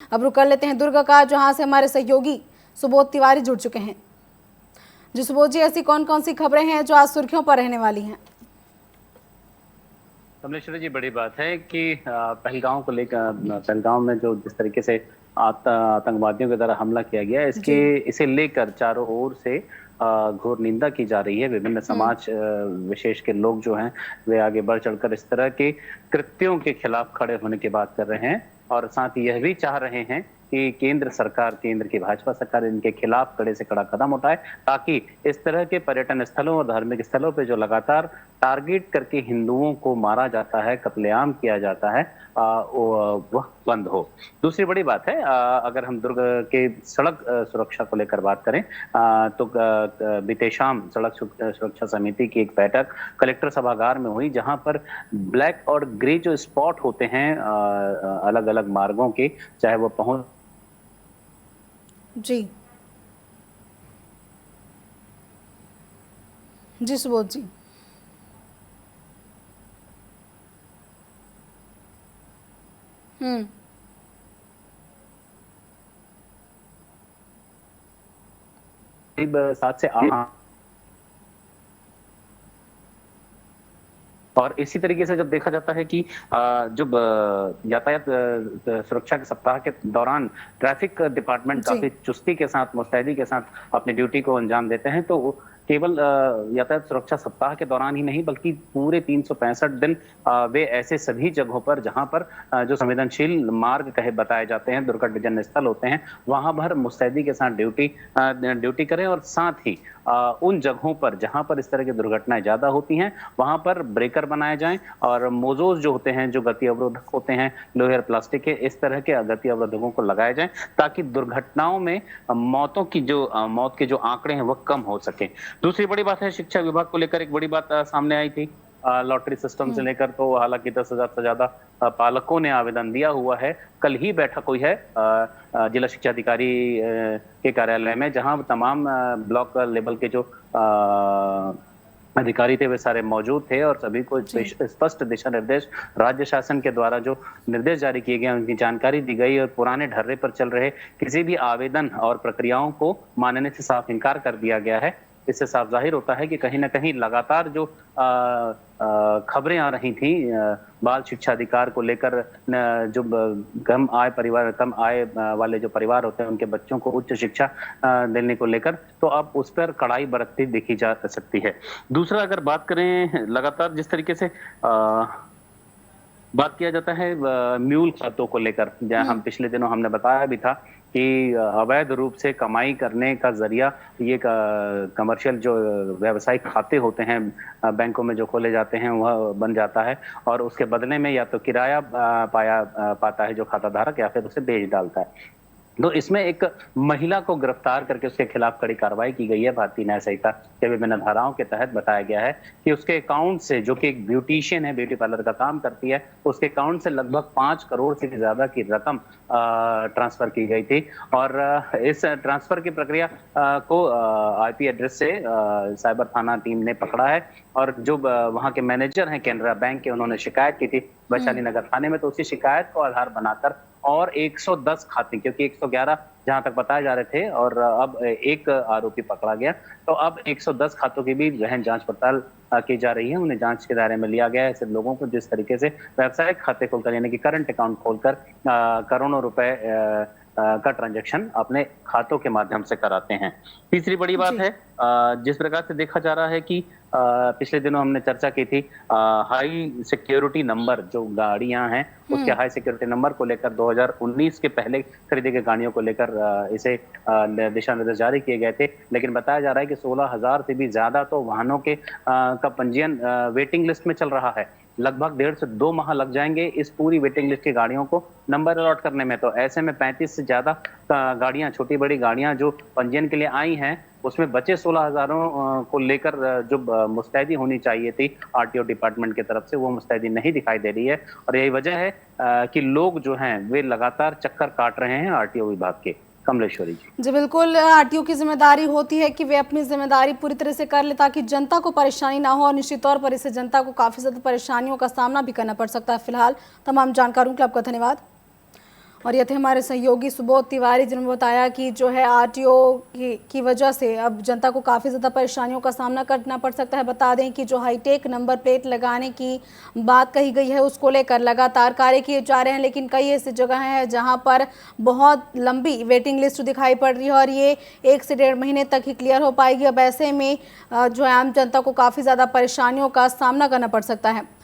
अब रुक कर लेते हैं दुर्ग का, जहां से हमारे सहयोगी सुबोध तिवारी जुड़ चुके हैं। जी सुबोध जी, ऐसी कौन कौन सी खबरें हैं जो आज सुर्खियों पर रहने वाली हैं? कमलेश्वरी जी, बड़ी बात है कि पहलगांव को लेकर पहलगांव में जो जिस तरीके से आतंकवादियों के द्वारा हमला किया गया है, जी। इसे लेकर चारों ओर से घोर निंदा की जा रही है। विभिन्न समाज विशेष के लोग जो हैं वे आगे बढ़ चढ़कर इस तरह के कृत्यों के खिलाफ खड़े होने की बात कर रहे हैं और साथ ही यह भी चाह रहे हैं कि केंद्र सरकार, केंद्र की भाजपा सरकार इनके खिलाफ कड़े से कड़ा कदम उठाए, ताकि इस तरह के पर्यटन स्थलों और धार्मिक स्थलों पे जो लगातार टारगेट करके हिंदुओं को मारा जाता है, कत्लेआम किया जाता है, वह बंद हो। दूसरी बड़ी बात है, अगर हम दुर्ग के सड़क सुरक्षा को लेकर बात करें, तो बीते शाम सड़क सुरक्षा समिति की एक बैठक कलेक्टर सभागार में हुई, जहां पर ब्लैक और ग्रे जो स्पॉट होते हैं अलग अलग मार्गों के, चाहे वो पहुंच जी जी सुबोध जी। हम्म। 7 से 8 और इसी तरीके से जब देखा जाता है कि जब यातायात सुरक्षा के सप्ताह के दौरान ट्रैफिक डिपार्टमेंट जी। काफी चुस्ती के साथ, मुस्तैदी के साथ अपनी ड्यूटी को अंजाम देते हैं, तो केवल यातायात सुरक्षा सप्ताह के दौरान ही नहीं बल्कि पूरे 365 दिन वे ऐसे सभी जगहों पर जहां पर जो संवेदनशील मार्ग कहे बताए जाते हैं, दुर्घटना स्थल होते हैं, वहां पर मुस्तैदी के साथ ड्यूटी करें और साथ ही उन जगहों पर जहां पर इस तरह की दुर्घटनाएं ज्यादा होती हैं वहां पर ब्रेकर बनाए जाएं और मोजोज जो होते हैं, जो गति अवरोधक होते हैं, लोहे और प्लास्टिक के, इस तरह के गति अवरोधकों को लगाए जाएं, ताकि दुर्घटनाओं में मौत के जो आंकड़े हैं वह कम हो सके। दूसरी बड़ी बात है, शिक्षा विभाग को लेकर एक बड़ी बात सामने आई थी। लॉटरी सिस्टम से लेकर, तो हालांकि 10,000 से ज्यादा पालकों ने आवेदन दिया हुआ है। कल ही बैठक हुई है जिला शिक्षा अधिकारी के कार्यालय में, जहां तमाम ब्लॉक लेवल के जो अधिकारी थे वे सारे मौजूद थे और सभी को स्पष्ट दिशा निर्देश राज्य शासन के द्वारा जो निर्देश जारी किए गए उनकी जानकारी दी गई और पुराने ढर्रे पर चल रहे किसी भी आवेदन और प्रक्रियाओं को मानने से साफ इनकार कर दिया गया है। इससे साफ जाहिर होता है कि कहीं ना कहीं लगातार जो खबरें आ रही थी बाल शिक्षा अधिकार को लेकर, जो कम आय वाले जो परिवार होते हैं उनके बच्चों को उच्च शिक्षा देने को लेकर, तो अब उस पर कड़ाई बरतती देखी जा सकती है। दूसरा, अगर बात करें लगातार जिस तरीके से बात किया जाता है म्यूल खातों को लेकर, जहां हम पिछले दिनों हमने बताया भी था कि अवैध रूप से कमाई करने का जरिया ये कमर्शियल जो व्यावसायिक खाते होते हैं बैंकों में जो खोले जाते हैं वह बन जाता है और उसके बदले में या तो किराया पाता है जो खाता धारक, या फिर उसे बेच डालता है। तो इसमें एक महिला को गिरफ्तार करके उसके खिलाफ कड़ी कार्रवाई की गई है। भारतीय न्याय संहिता के विभिन्न धाराओं के तहत बताया गया है कि उसके अकाउंट से, जो कि एक ब्यूटिशियन है, ब्यूटी पार्लर का काम करती है, उसके अकाउंट से लगभग 5 करोड़ से ज्यादा की रकम ट्रांसफर की गई थी और इस ट्रांसफर की प्रक्रिया को आईपी एड्रेस से साइबर थाना टीम ने पकड़ा है और जो वहां के मैनेजर हैं केनरा बैंक के, उन्होंने शिकायत की थी वैशाली नगर थाने में। तो उसी शिकायत को आधार बनाकर और 110 खाते, क्योंकि 111 जहां तक बताए जा रहे थे और अब एक आरोपी पकड़ा गया, तो अब 110 खातों की भी गहन जांच पड़ताल की जा रही है। उन्हें जांच के दायरे में लिया गया है। ऐसे लोगों को जिस तरीके से व्यावसायिक खाते खोलकर, यानी कि करंट अकाउंट खोलकर करोड़ों रुपए का ट्रांजैक्शन अपने खातों के माध्यम से कराते हैं। तीसरी बड़ी बात है, जिस प्रकार से देखा जा रहा है कि पिछले दिनों हमने चर्चा की थी हाई सिक्योरिटी नंबर, जो गाड़ियां हैं उसके हाई सिक्योरिटी नंबर को लेकर 2019 के पहले खरीदी गई गाड़ियों को लेकर इसे दिशा निर्देश जारी किए गए थे, लेकिन बताया जा रहा है कि 16,000 से भी ज्यादा तो वाहनों के का पंजीयन वेटिंग लिस्ट में चल रहा है। लगभग 1.5 से 2 माह लग जाएंगे इस पूरी वेटिंग लिस्ट की गाड़ियों को नंबर अलॉट करने में। तो ऐसे में 35 से ज्यादा गाड़ियां, छोटी बड़ी गाड़ियां जो पंजीयन के लिए आई हैं, उसमें बचे 16,000 को लेकर जो मुस्तैदी होनी चाहिए थी आरटीओ डिपार्टमेंट की तरफ से, वो मुस्तैदी नहीं दिखाई दे रही है और यही वजह है कि लोग जो हैं वे लगातार चक्कर काट रहे हैं आरटीओ विभाग के। कमलेश्वरी जी बिल्कुल, आरटीओ की जिम्मेदारी होती है कि वे अपनी जिम्मेदारी पूरी तरह से कर ले ताकि जनता को परेशानी ना हो, और निश्चित तौर पर इससे जनता को काफ़ी ज़्यादा परेशानियों का सामना भी करना पड़ सकता है। फिलहाल तमाम जानकारियों के लिए आपका धन्यवाद। और ये थे हमारे सहयोगी सुबोध तिवारी, जिन्होंने बताया कि जो है आरटीओ की वजह से अब जनता को काफ़ी ज़्यादा परेशानियों का सामना करना पड़ सकता है। बता दें कि जो हाईटेक नंबर प्लेट लगाने की बात कही गई है उसको लेकर लगातार कार्य किए जा रहे हैं, लेकिन कई ऐसी जगह हैं जहां पर बहुत लंबी वेटिंग लिस्ट दिखाई पड़ रही है और ये 1 से 1.5 महीने तक ही क्लियर हो पाएगी। अब ऐसे में जो है आम जनता को काफ़ी ज़्यादा परेशानियों का सामना करना पड़ सकता है।